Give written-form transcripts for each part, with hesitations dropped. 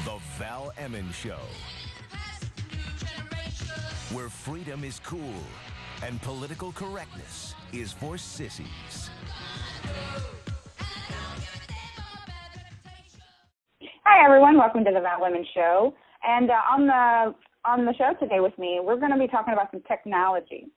The Val Emmons Show, where freedom is cool and political correctness is for sissies. Hi, everyone. Welcome to the Val Emmons Show. And on the show today with me, we're going to be talking about some technology.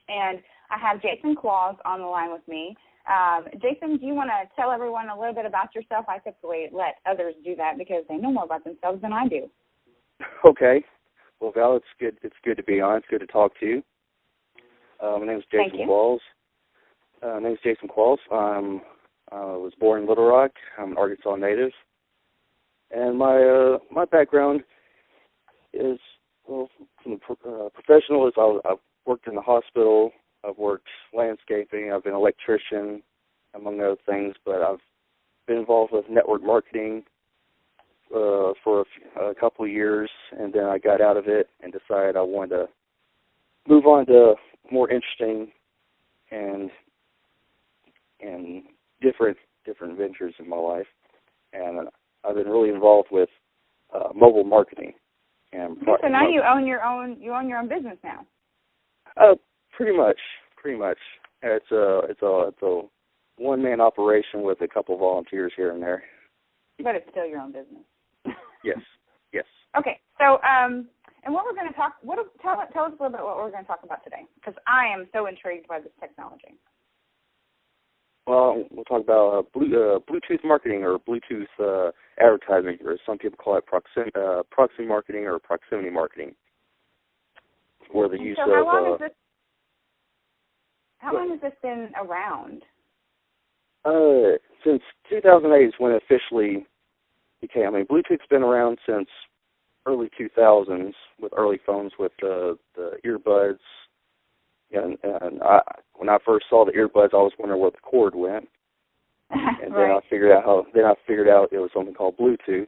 And I have Jason Qualls on the line with me. Jason, do you want to tell everyone a little bit about yourself? I typically let others do that because they know more about themselves than I do. Okay. Well, Val, it's good to be on. It's good to talk to you. My name is Jason Qualls. I was born in Little Rock. I'm an Arkansas native. And my background is, well, from the professional is I've worked in the hospital. I've worked landscaping. I've been an electrician, among other things. But I've been involved with network marketing for a couple of years, and then I got out of it and decided I wanted to move on to more interesting and different ventures in my life. And I've been really involved with mobile marketing. And so now you own your own business now. Pretty much. It's a one-man operation with a couple of volunteers here and there. But it's still your own business. Yes. Okay. So, and what we're going to talk. Tell us a little bit what we're going to talk about today, because I am so intrigued by this technology. Well, we'll talk about Bluetooth marketing or Bluetooth advertising, or some people call it proxy marketing or proximity marketing, where the use of. How long has this been around? Since 2008 is when it officially became. I mean, Bluetooth's been around since early 2000s with early phones with the earbuds. And when I first saw the earbuds, I was wondering where the cord went. And right. then I figured out it was something called Bluetooth.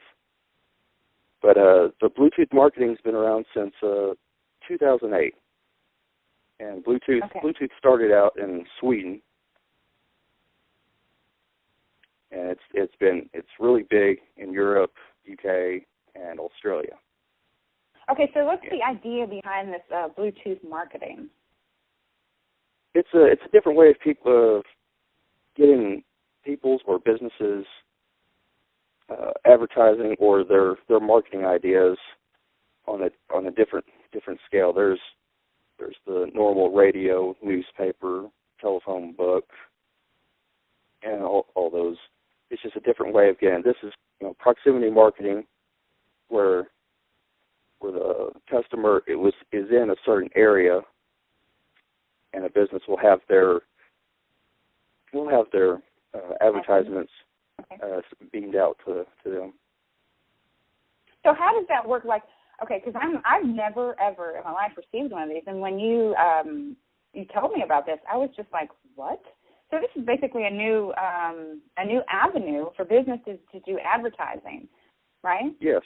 But the Bluetooth marketing's been around since 2008. And Bluetooth started out in Sweden, and it's really big in Europe, UK, and Australia. Okay, so what's the idea behind this Bluetooth marketing? It's a different way of getting people's or businesses advertising or their marketing ideas on a different scale. There's the normal radio, newspaper, telephone book, and all those. It's just a different way of getting. This is proximity marketing, where the customer is in a certain area, and a business will have their advertisements beamed out to them. So how does that work? Because I've never ever in my life received one of these, and when you told me about this, I was just like, what? So this is basically a new avenue for businesses to do advertising, right? Yes.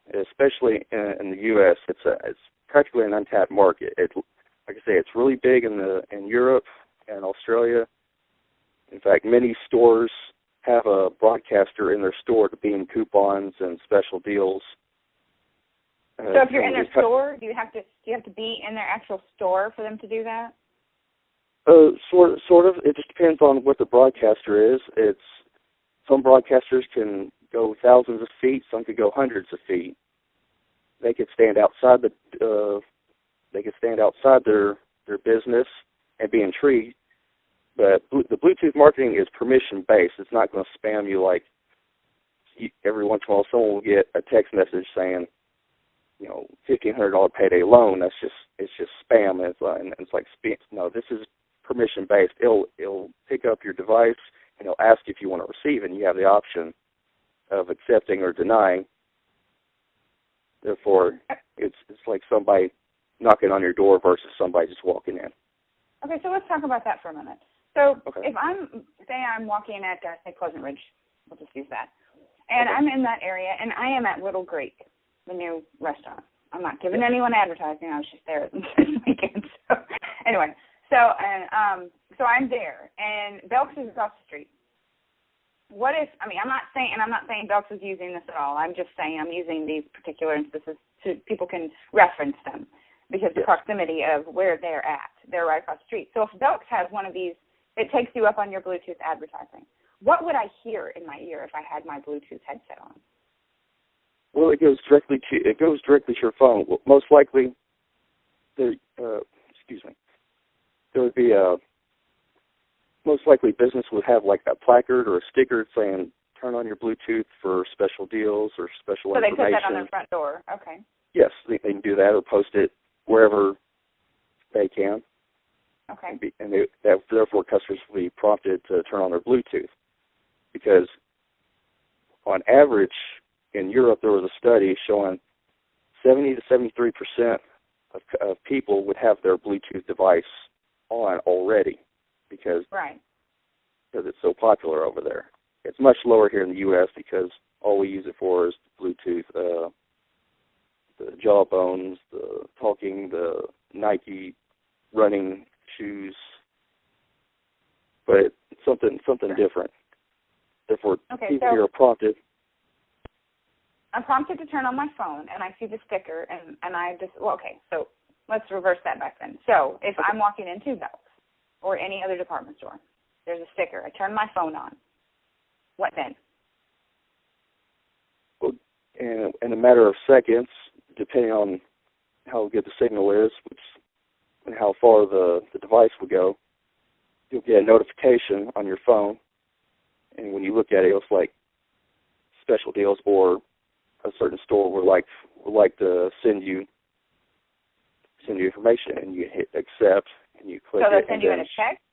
Especially in the U.S., it's practically an untapped market. Like I say, it's really big in Europe and Australia. In fact, many stores have a broadcaster in their store to beam coupons and special deals. So if you're in their store, do you have to be in their actual store for them to do that? Sort of. It just depends on what the broadcaster is. Some broadcasters can go thousands of feet. Some could go hundreds of feet. They could stand outside their business and be intrigued. But the Bluetooth marketing is permission based. It's not going to spam you like every once in a while someone will get a text message saying, $1,500 payday loan. It's just spam. It's like no. This is permission based. It'll pick up your device and it'll ask if you want to receive it. And you have the option of accepting or denying. Therefore, it's like somebody knocking on your door versus somebody just walking in. Okay, so let's talk about that for a minute. So if I'm walking at say Pleasant Ridge, we'll just use that, and I'm in that area, and I am at Little Greek, the new restaurant. I'm not giving anyone advertising. I was just there this weekend. So anyway, so I'm there, and Belks is across the street. what if, I mean, I'm not saying Belks is using this at all. I'm just saying I'm using these particular instances so people can reference them because the proximity of where they're at. They're right across the street. So if Belks has one of these, it takes you up on your Bluetooth advertising. What would I hear in my ear if I had my Bluetooth headset on? Well, it goes directly to your phone. Well, most likely, there would be most likely business would have like a placard or a sticker saying "Turn on your Bluetooth for special deals or special information." So they put that on their front door. Okay. Yes, they can do that or post it wherever they can. Okay. And therefore, customers will be prompted to turn on their Bluetooth because, on average, in Europe there was a study showing 70 to 73% of people would have their Bluetooth device on already because it's so popular over there. It's much lower here in the U.S. because all we use it for is Bluetooth, the Jawbones, the talking, the Nike running shoes, but it's something different. Therefore, people here are prompted. I'm prompted to turn on my phone, and I see the sticker, and I just, so let's reverse that back then. So if I'm walking into Belks or any other department store, there's a sticker. I turn my phone on. What then? Well, in a matter of seconds, depending on how good the signal is and how far the device will go, you'll get a notification on your phone, and when you look at it, it's like special deals or a certain store would like to send you information, and you hit accept, and you click. So they'll send you in a text,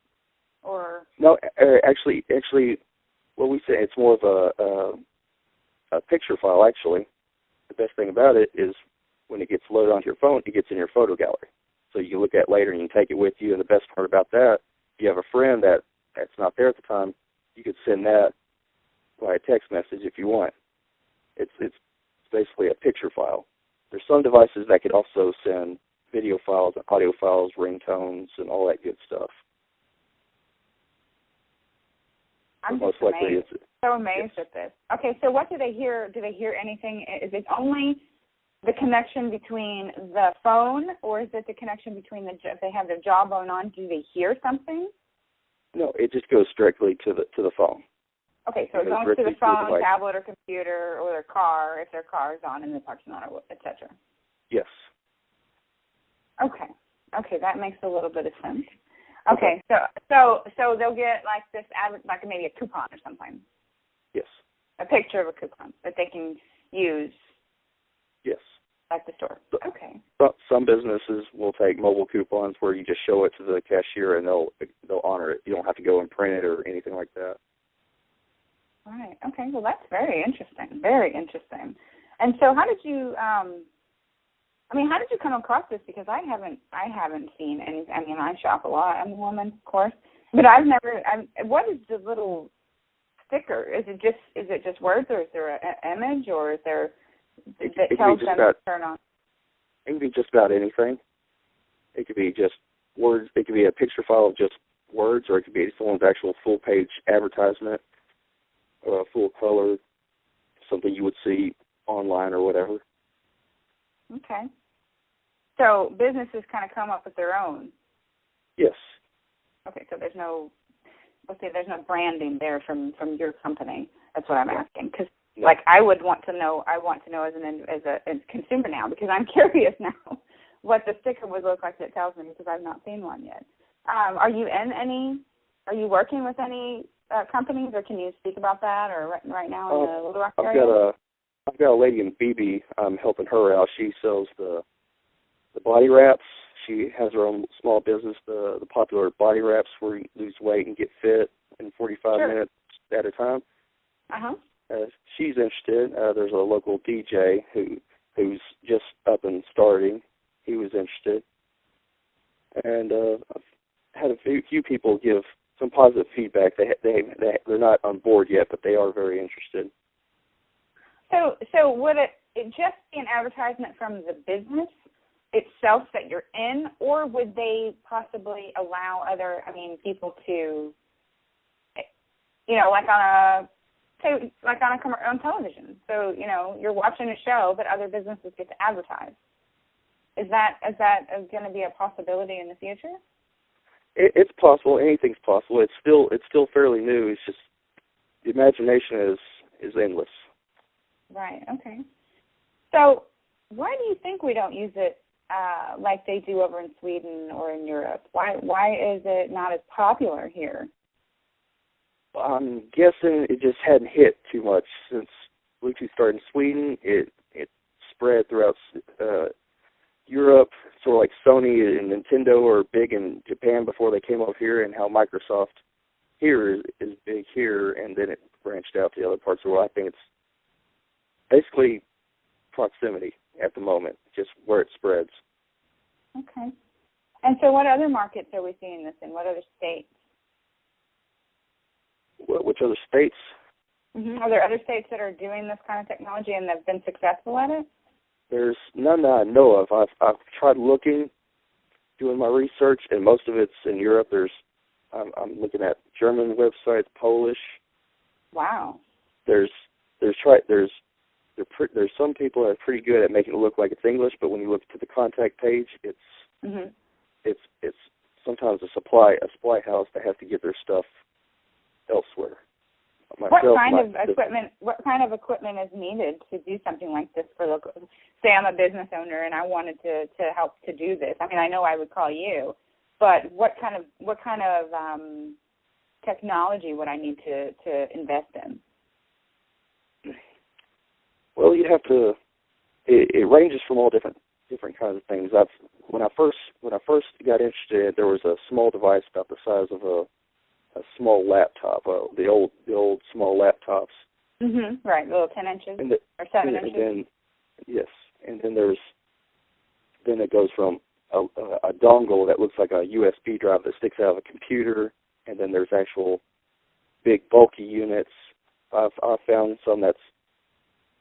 or no? Actually, what we say, it's more of a picture file. Actually, the best thing about it is when it gets loaded onto your phone, it gets in your photo gallery, so you can look at it later and you can take it with you. And the best part about that, if you have a friend that's not there at the time, you could send that via text message if you want. It's basically a picture file. There's some devices that could also send video files, audio files, ringtones, and all that good stuff. I'm just so amazed at this. Okay, so what do they hear? Do they hear anything? Is it only the connection between the phone, or is it the connection between if they have their Jawbone on, do they hear something? No, it just goes directly to the phone. Okay, so it goes to the phone, tablet, or computer, or their car, if their car is on in the parking lot, etc. Yes. Okay, that makes a little bit of sense. Okay, so they'll get like this, like maybe a coupon or something. Yes. A picture of a coupon that they can use. Yes. At the store. Okay. Some businesses will take mobile coupons where you just show it to the cashier and they'll honor it. You don't have to go and print it or anything like that. Right. Okay. Well, that's very interesting. Very interesting. And so, how did you? How did you come across this? Because I haven't seen any. I mean, I shop a lot. I'm a woman, of course, but I've never. What is the little sticker? Is it just words, or is there an image, or is there? That tells them to turn on. It can be just about anything. It could be just words. It could be a picture file of just words, or it could be someone's actual full-page advertisement, full color, something you would see online or whatever. Okay. So businesses kind of come up with their own. Yes. Okay. So there's no branding there from your company. That's what I'm asking, because. No. Like I want to know as a consumer now, because I'm curious now what the sticker would look like that tells me, because I've not seen one yet. Are you working with any companies, or can you speak about that, or right now in the Little Rock area? I've got a lady in Beebe. I'm helping her out. She sells the body wraps. She has her own small business, the popular body wraps where you lose weight and get fit in 45 minutes at a time. Uh-huh. She's interested. There's a local DJ who's just up and starting. He was interested. And I've had a few people give some positive feedback. They're not on board yet, but they are very interested. So would it just be an advertisement from the business itself that you're in, or would they possibly allow people to, like on say, like on television. So, you're watching a show, but other businesses get to advertise. Is that going to be a possibility in the future? It's possible. Anything's possible. It's still fairly new. It's just the imagination is endless. Right. Okay. So, why do you think we don't use it like they do over in Sweden or in Europe? Why is it not as popular here? I'm guessing it just hadn't hit too much since Bluetooth started in Sweden. It spread throughout Europe, sort of like Sony and Nintendo are big in Japan before they came over here, and how Microsoft here is big here, and then it branched out to the other parts of the world. I think it's basically proximity at the moment, just where it spreads. Okay. And so what other markets are we seeing this in? What other states? Which other states? Mm-hmm. Are there other states that are doing this kind of technology and have been successful at it? There's none that I know of. I've tried looking, doing my research, and most of it's in Europe. I'm looking at German websites, Polish. Wow. There's some people that are pretty good at making it look like it's English, but when you look to the contact page, it's sometimes a supply house that has to get their stuff elsewhere. What kind of equipment is needed to do something like this for local? Say I'm a business owner and I wanted to help to do this. I mean, I know I would call you, but what kind of technology would I need to invest in? Well, you have to. It ranges from all different kinds of things. When I first got interested, there was a small device about the size of a small laptop, the old small laptops. Mm-hmm. Right, little 10 inches or 7 inches. Then, yes, and then then it goes from a dongle that looks like a USB drive that sticks out of a computer, and then there's actual big bulky units. I've found some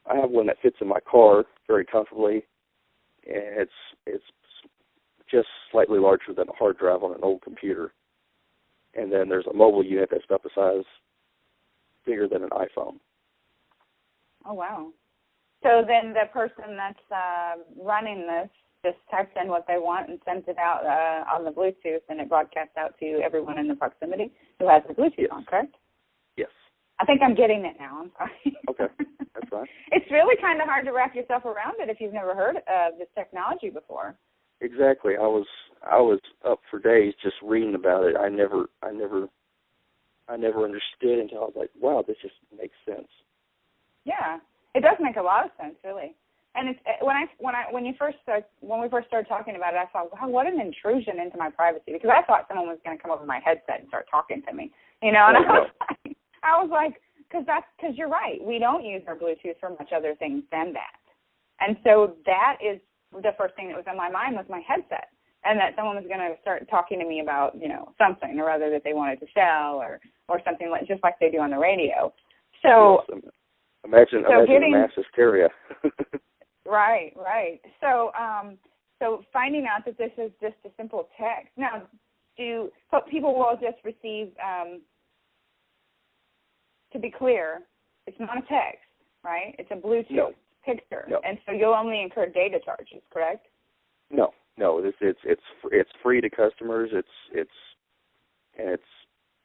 I have one that fits in my car very comfortably, and it's just slightly larger than a hard drive on an old computer. And then there's a mobile unit that's about the size, bigger than an iPhone. Oh, wow. So then the person that's running this just types in what they want and sends it out on the Bluetooth, and it broadcasts out to everyone in the proximity who has the Bluetooth on, correct? Yes. I think I'm getting it now. I'm sorry. Okay, that's fine. It's really kind of hard to wrap yourself around it if you've never heard of this technology before. Exactly. I was up for days just reading about it. I never understood until I was like, wow, this just makes sense. Yeah, it does make a lot of sense, really. And it's when we first started talking about it, I thought, wow, what an intrusion into my privacy, because I thought someone was going to come over my headset and start talking to me, And I was like, because you're right, we don't use our Bluetooth for much other things than that, and so that is the first thing that was in my mind was my headset, and that someone was going to start talking to me about, something or other that they wanted to sell or something just like they do on the radio. So yes, imagine the mass hysteria. Right. So finding out that this is just a simple text. Now, people will just receive, to be clear, it's not a text, right? It's a Bluetooth picture, and so you'll only incur data charges, correct? No. It's free to customers.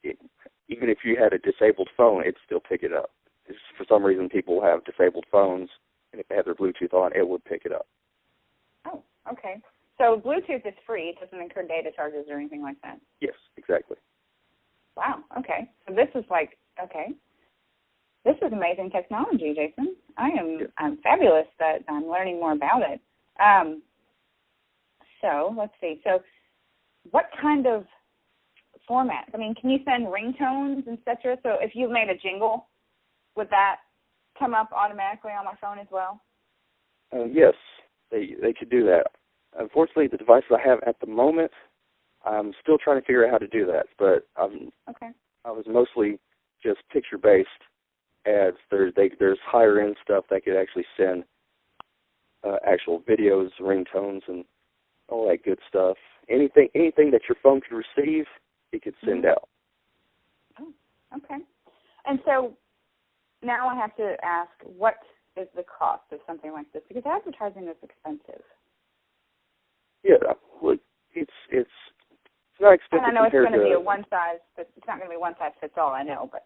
Even if you had a disabled phone, it'd still pick it up. For some reason, people have disabled phones, and if they have their Bluetooth on, it would pick it up. Oh, okay. So Bluetooth is free. It doesn't incur data charges or anything like that? Yes, exactly. Wow, okay. So this is This is amazing technology, Jason. I'm fabulous that I'm learning more about it. So let's see. So what kind of format? I mean, can you send ringtones, etc.? So if you made a jingle, would that come up automatically on my phone as well? Yes, they could do that. Unfortunately, the devices I have at the moment, I'm still trying to figure out how to do that. But I was mostly just picture-based ads. There's higher-end stuff that could actually send actual videos, ringtones, and all that good stuff. Anything that your phone could receive, it could send out. Oh, okay. And so now I have to ask, what is the cost of something like this? Because advertising is expensive. Yeah, well, it's not expensive. And I know it's going to be it's not going to be one size fits all, I know, but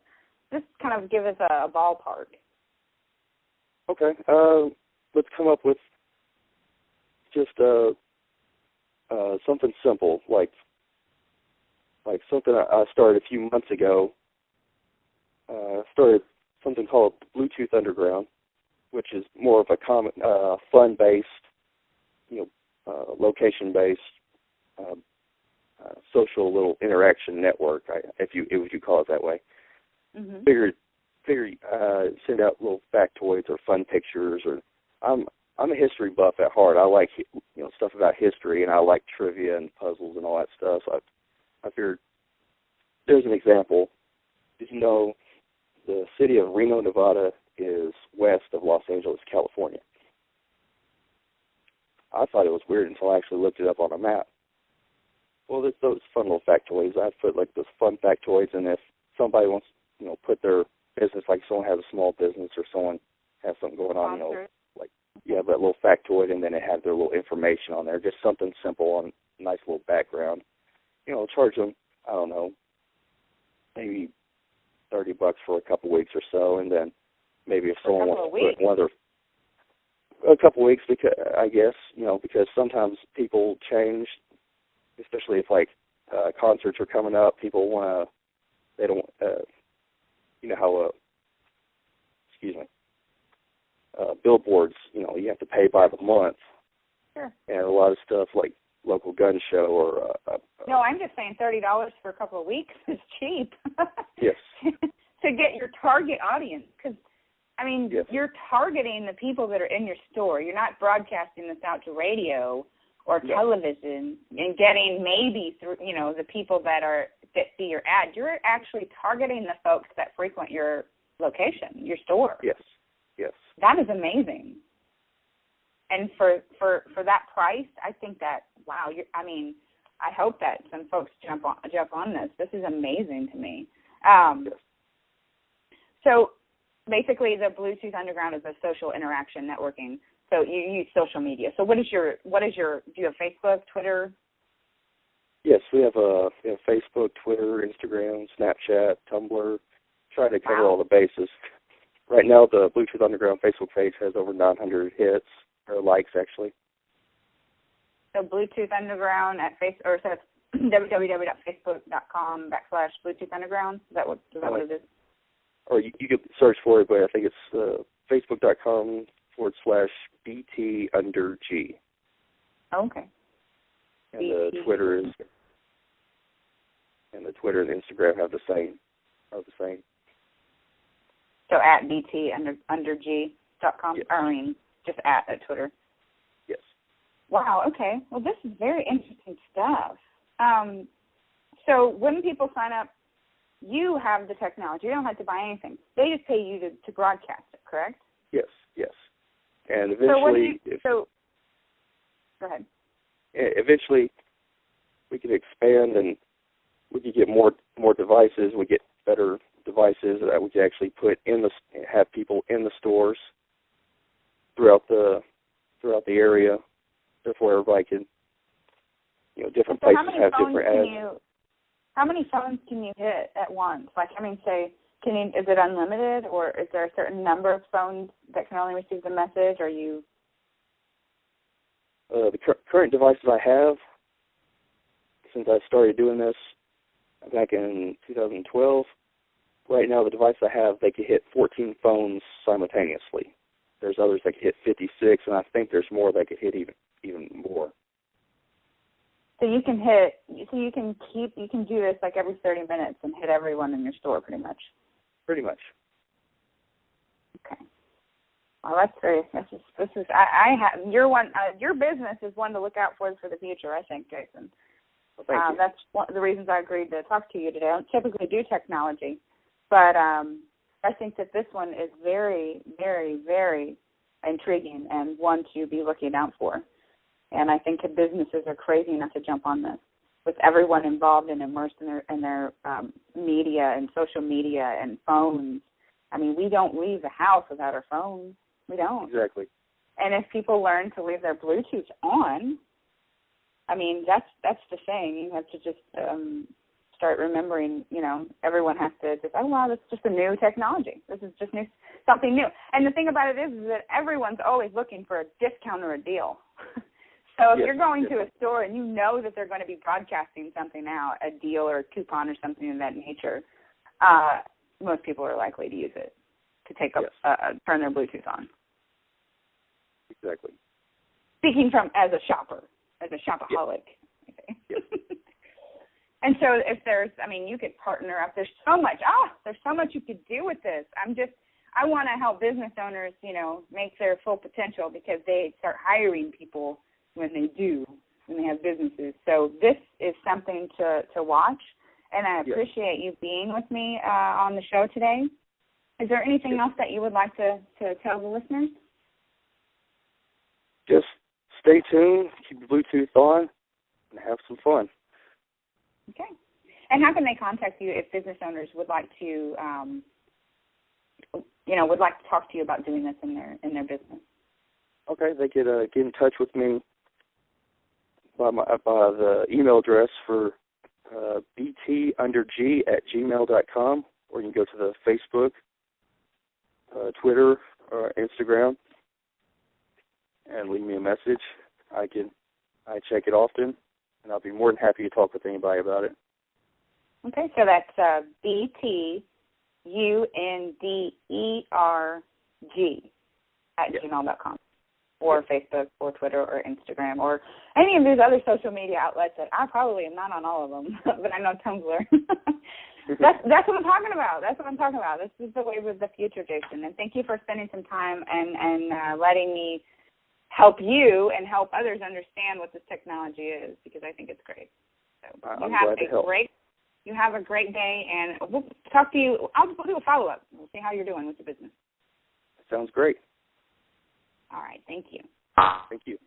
just kind of give us a ballpark. Okay, let's come up with just something simple, like something I started a few months ago. Started something called Bluetooth Underground, which is more of a common, fun-based, location-based, social little interaction network, if you call it that way. Mm-hmm. Figured send out little factoids or fun pictures. Or I'm a history buff at heart. I like stuff about history, and I like trivia and puzzles and all that stuff. So I figured there's an example. Did you know the city of Reno, Nevada is west of Los Angeles, California? I thought it was weird until I actually looked it up on a map. Well, there's those fun little factoids. I put like those fun factoids, and if somebody wants, put their business, like someone has a small business or someone has something going on, that little factoid, and then it had their little information on there, just something simple on a nice little background. Charge them, I don't know, maybe $30 for a couple weeks or so, and then maybe if someone wants to put one of their a couple weeks, because I guess because sometimes people change, especially if concerts are coming up. People want to, they don't, how billboards, you have to pay by the month. Sure. And a lot of stuff like local gun show or. No, I'm just saying $30 for a couple of weeks is cheap. Yes. To get your target audience, because yes. You're targeting the people that are in your store. You're not broadcasting this out to radio or television and getting maybe through, the people that see your ad. You're actually targeting the folks that frequent your location, your store. Yes. Yes. That is amazing. And for that price, I think that, wow, I hope that some folks jump on this. This is amazing to me. Yes. So basically, the Bluetooth Underground is a social interaction networking. So you use social media. So do you have Facebook, Twitter? Yes, we have Facebook, Twitter, Instagram, Snapchat, Tumblr. Try to cover all the bases. Right now, the Bluetooth Underground Facebook page has over 900 hits, or likes, actually. So Bluetooth Underground at Facebook, or so it's www.facebook.com/Bluetooth Underground. Is that what it is? Or you could search for it, but I think it's facebook.com/BT_G. Oh, okay. And the Twitter and Instagram have the same. So at BT_G.com. Yes. Just at Twitter. Yes. Wow. Okay. Well, this is very interesting stuff. So when people sign up, you have the technology. You don't have to buy anything. They just pay you to broadcast it, correct? Yes. And eventually, go ahead. Eventually, we can expand and we can get more devices. We get better devices that we can actually have people in the stores throughout the area. Therefore, everybody can, different places have different ads. How many phones can you hit at once? Is it unlimited, or is there a certain number of phones that can only receive the message? Or you? The current devices I have, since I started doing this back in 2012, right now the device I have, they can hit 14 phones simultaneously. There's others that can hit 56, and I think there's more that could hit even more. So you can do this like every 30 minutes and hit everyone in your store, pretty much. Pretty much. Okay. Well, that's very. Your business is one to look out for the future, I think, Jason. Well, thank you. That's one of the reasons I agreed to talk to you today. I don't typically do technology, but I think that this one is very, very, very intriguing and one to be looking out for. And I think businesses are crazy enough to jump on this, with everyone involved and immersed in their media and social media and phones I mean, we don't leave the house without our phones. We don't. Exactly. And if people learn to leave their Bluetooth on, I mean, that's the thing. You have to just start remembering, everyone has to just, oh, wow, that's just a new technology. This is just something new. And the thing about it is that everyone's always looking for a discount or a deal. So if you're going to a store and you know that they're going to be broadcasting something out, a deal or a coupon or something of that nature, most people are likely to use it to turn their Bluetooth on. Exactly. Speaking as a shopper, as a shopaholic. Yep. Yep. And so if you could partner up. There's so much you could do with this. I want to help business owners, make their full potential because they start hiring people when they have businesses. So this is something to watch, and I appreciate you being with me on the show today. Is there anything else that you would like to tell the listeners? Just stay tuned, keep your Bluetooth on, and have some fun. Okay. And how can they contact you if business owners would like to, talk to you about doing this in their business? Okay, they could get in touch with me by the email address for btunderg@gmail.com, or you can go to the Facebook, Twitter, or Instagram, and leave me a message. I check it often, and I'll be more than happy to talk with anybody about it. Okay, so that's BTUNDERG @gmail.com, or Facebook, or Twitter, or Instagram, or any of these other social media outlets that I probably am not on all of them, but I know Tumblr. That's what I'm talking about. This is the wave of the future, Jason. And thank you for spending some time and letting me help you and help others understand what this technology is, because I think it's great. So you have a great day, and we'll talk to you. I'll do a follow-up. We'll see how you're doing with the business. Sounds great. All right. Thank you. Thank you.